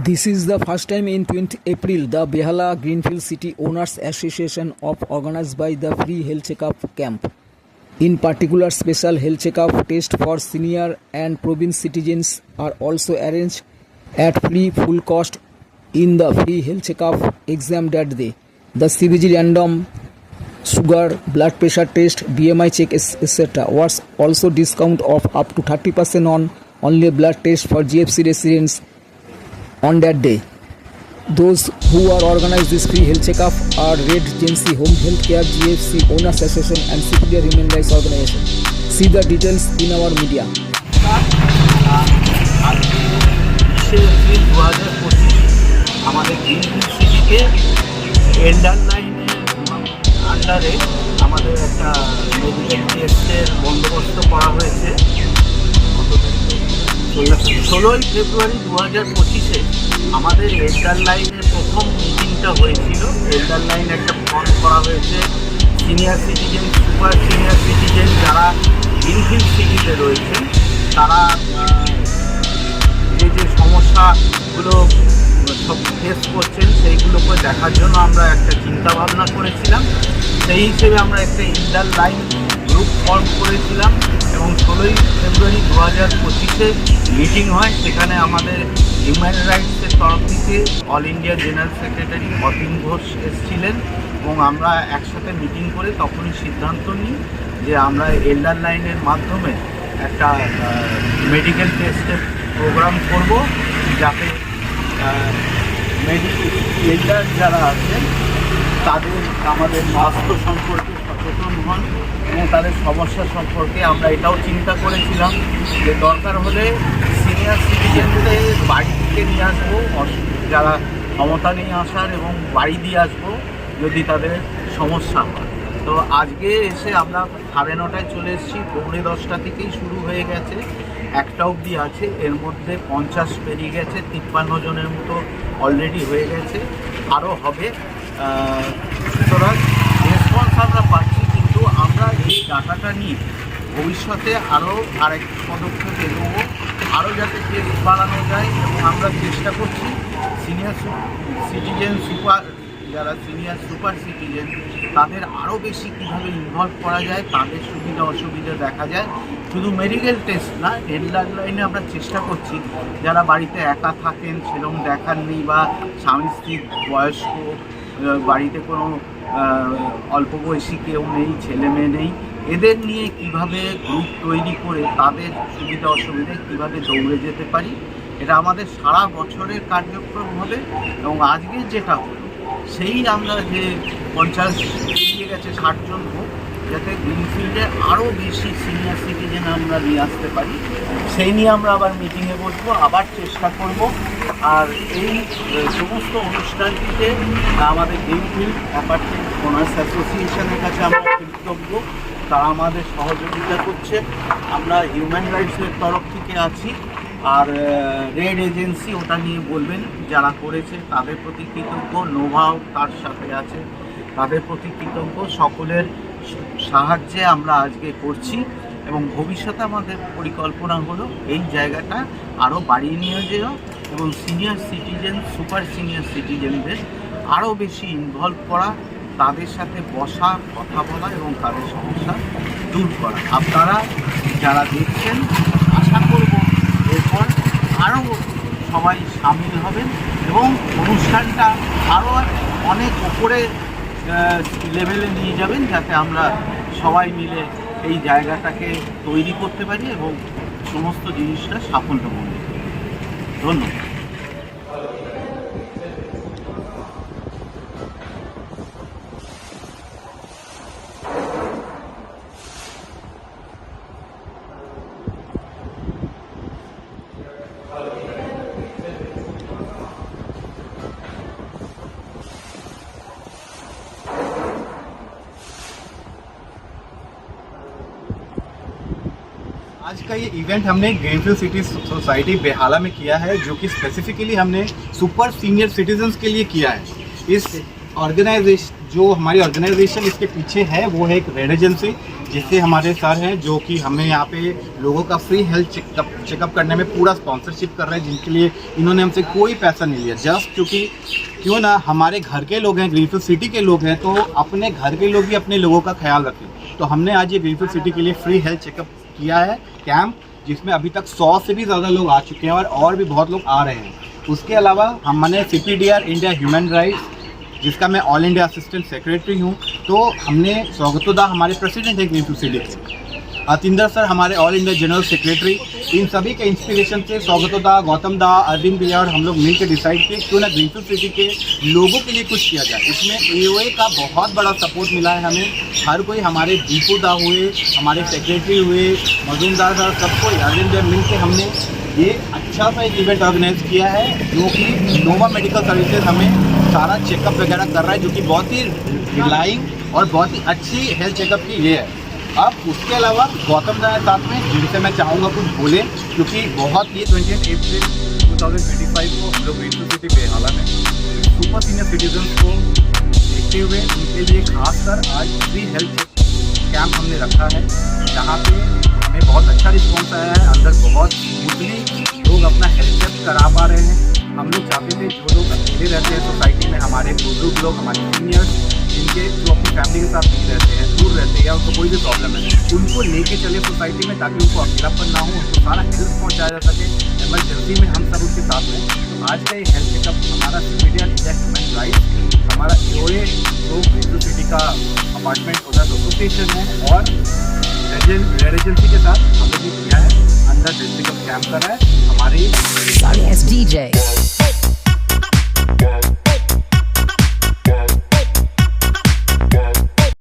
This is the first time in 20 April the Behala Greenfield City Owners Association of organized by the free health checkup camp. In particular, special health checkup test for senior and province citizens are also arranged at free full cost in the free health checkup exam that day. The CBG random sugar, blood pressure test, BMI check etc. was also discount of up to 30% on only blood test for GFC residents on that day. Those who are organized this free health checkup are Red Agency Home Healthcare, GFC Owners Association and Civil Human Rights Organization. See the details in our media. আমাদের greenfield সিটিতে এল্ডার লাইনের আন্ডারে আমাদের একটা medical টেস্টের বন্দোবস্ত করা হয়েছে 16ই ফেব্রুয়ারি 2025-এ আমাদের এল্ডার লাইনের প্রথম মিটিংটা হয়েছিল। এল্ডার লাইন একটা ফর্ম করা হয়েছে senior citizen, super senior citizen যারা গ্রিনফিল্ড সিটিতে রয়েছেন তারা যে সমস্যাগুলো সব ফেস করছেন সেইগুলোকে দেখার জন্য আমরা একটা চিন্তা ভাবনা করেছিলাম। সেই হিসেবে আমরা একটা এল্ডার লাইন গ্রুপ ফর্ম করেছিলাম এবং 16ই ফেব্রুয়ারি 2025-এ মিটিং হয়। সেখানে আমাদের হিউম্যান রাইটসের তরফ থেকে all India general secretary Atin Ghosh এসেছিলেন এবং আমরা একসাথে মিটিং করে তখনই সিদ্ধান্ত নিই যে আমরা এল্ডার লাইনের মাধ্যমে একটা মেডিকেল টেস্টের প্রোগ্রাম করব, যাতে এল্ডার যারা আছেন তাদের আমাদের স্বাস্থ্য সম্পর্কে সচেতন হন এবং তাদের সমস্যা সম্পর্কে আমরা এটাও চিন্তা করেছিলাম যে দরকার হলে সিনিয়র সিটিজেনদের বাড়ি থেকে নিয়ে আসবো, যারা ক্ষমতা নিয়ে আসার এবং বাড়ি দিয়ে আসবো যদি তাদের সমস্যা হয়। তো আজকে এসে আমরা 9:30টায় চলে এসেছি, 9:45 থেকেই শুরু হয়ে গেছে, 1টা অবধি আছে। এর মধ্যে 50 পেরিয়ে গেছে, 53 জনের মতো অলরেডি হয়ে গেছে, আরও হবে। সুতরাং রেসপন্স আমরা পাচ্ছি, কিন্তু আমরা এই ডাটাটা নিয়ে ভবিষ্যতে আরও আরেক পদক্ষেপ এগোবো, আরও যাতে টেস্ট বাড়ানো যায় এবং আমরা চেষ্টা করছি সিনিয়র সিটিজেন যারা সিনিয়র সুপার সিটিজেন তাদের আরও বেশি কীভাবে ইনভলভ করা যায়, তাদের সুবিধা অসুবিধা দেখা যায়। শুধু মেডিকেল টেস্ট না, এল্ডার লাইনে আমরা চেষ্টা করছি যারা বাড়িতে একা থাকেন, সেরকম দেখার নেই, বা স্বামী স্ত্রী বয়স্ক, বাড়িতে কোনো অল্প বয়সী কেউ নেই, ছেলে মেয়ে নেই, এদের নিয়ে কিভাবে গ্রুপ তৈরি করে তাদের সুবিধা অসুবিধায় কীভাবে দৌড়ে যেতে পারি, এটা আমাদের সারা বছরের কার্যক্রম হবে। এবং আজকে যেটা হলো সেই আমরা যে 50 পেরিয়ে গেছে, 60 জন হোক, যাতে গ্রিনফিল্ডে আরও বেশি সিনিয়র সিটিজেন আমরা নিয়ে আসতে পারি, সেই নিয়ে আমরা আবার মিটিংয়ে বসবো, আবার চেষ্টা করব। আর এই সমস্ত অনুষ্ঠানটিতে আমাদের গ্রিনফিল্ড অ্যাপার্টমেন্ট ওনার্স অ্যাসোসিয়েশনের কাছে আমরা কৃতজ্ঞ, তারা আমাদের সহযোগিতা করছে। আমরা হিউম্যান রাইটসের তরফ থেকে আছি, আর রেড এজেন্সি ওটা নিয়ে বলবেন, যারা করেছে তাদের প্রতি কৃতজ্ঞ, নোভাও তার সাথে আছে, তাদের প্রতি কৃতজ্ঞ। সকলের সাহায্যে আমরা আজকে করছি এবং ভবিষ্যতে আমাদের পরিকল্পনা হলো এই জায়গাটা আরও বাড়িয়ে নিয়ে যাওয়া এবং সিনিয়র সিটিজেন, সুপার সিনিয়র সিটিজেনদের আরও বেশি ইনভলভ করা, তাদের সাথে বসা, কথা বলা এবং তাদের সমস্যা দূর করা। আপনারা যারা দেখছেন, আশা করব এরপর আরও সবাই সামিল হবেন এবং অনুষ্ঠানটা আরও অনেক ওপরে লেভেলে নিয়ে যাবেন, যাতে আমরা সবাই মিলে এই জায়গাটাকে তৈরি করতে পারি এবং সমস্ত জিনিসটা সাফল্যমণ্ডিত। ধন্যবাদ। आज का ये इवेंट हमने ग्रीनफील्ड सिटी सोसाइटी बेहाला में किया है, जो कि स्पेसिफिकली हमने सुपर सीनियर सिटीजन्स के लिए किया है। इस ऑर्गेनाइजेशन जो हमारी ऑर्गेनाइजेशन इसके पीछे है वो है एक रेड एजेंसी, जिससे हमारे सर हैं जो कि हमें यहाँ पे लोगों का फ्री हेल्थ चेकअप करने में पूरा स्पॉन्सरशिप कर रहे हैं, जिनके लिए इन्होंने हमसे कोई पैसा नहीं लिया। जस्ट क्योंकि क्यों ना हमारे घर के लोग हैं, ग्रीनफील्ड सिटी के लोग हैं, तो अपने घर के लोग भी अपने लोगों का ख्याल रखें। तो हमने आज ये ग्रीनफील्ड सिटी के लिए फ्री हेल्थ चेकअप किया है कैंप, जिसमें अभी तक 100 से भी ज़्यादा लोग आ चुके हैं और भी बहुत लोग आ रहे हैं। उसके अलावा हमने CPDR इंडिया ह्यूमन राइट्स, जिसका मैं ऑल इंडिया असिस्टेंट सेक्रेटरी हूँ, तो हमने स्वागतोदा हमारे प्रेसिडेंट है ग्रीनफील्ड सिटी के, अतिंदर सर हमारे ऑल इंडिया जनरल सेक्रेटरी, इन सभी के इंस्पिरेशन से स्वागतोदा, गौतम दा, अरविंद भैया और हम लोग मिलकर डिसाइड किए क्यों ना ग्रीनफील्ड सिटी के लोगों के लिए कुछ किया जाए। इसमें AOA का बहुत बड़ा सपोर्ट मिला है हमें। हर कोई, हमारे दीपू दा हुए, हमारे सेक्रेटरी हुए, मजूमदार सर, सबको अरविंद भैया मिल के हमने ये अच्छा सा एक इवेंट ऑर्गेनाइज किया है, जो कि नोवा मेडिकल सर्विसेज हमें सारा चेकअप वगैरह कर रहा है, जो कि बहुत ही रिलाइंग और बहुत ही अच्छी हेल्थ चेकअप की ये है। अब उसके अलावा गौतम दा साथ में, जिनसे मैं चाहूँगा कुछ बोले, क्योंकि बहुत ये 28 अप्रैल 2025 को हम लोग ग्रीनफील्ड सिटी बेहाला में सुपर सीनियर सिटीजन को देखते हुए उनके लिए खासकर आज फ्री हेल्थ कैंप हमने रखा है, जहाँ पे हमें बहुत अच्छा रिस्पॉन्स आया है। अंदर बहुत स्मूथली लोग अपना हेल्थ चेक करा पा रहे हैं। हम लोग चाहते थे जो लोग अकेले रहते हैं सोसाइटी में, हमारे बुजुर्ग लोग, हमारे सीनियर्स, जिनके जो अपनी फैमिली के साथ नहीं रहते हैं, दूर रहते हैं या उनको कोई भी प्रॉब्लम है, उनको लेके चले सोसाइटी में, ताकि उनको अकेलापन ना हो, उनको सारा हेल्थ पहुँचाया जा सके। एमरजेंसी में हम सब उसके साथ हैं। तो आज का ये हेल्थ चेकअप हमारा CPDR इंडिया ह्यूमन राइट्स, हमारा AOA जो ग्रीनफील्ड सिटी का अपार्टमेंट ओनर्स एसोसिएशन है और रेड एजेंसी के साथ हम लोग किया है। अंदर चेकअप कैंप कर रहा है हमारी Sorry, as DJ.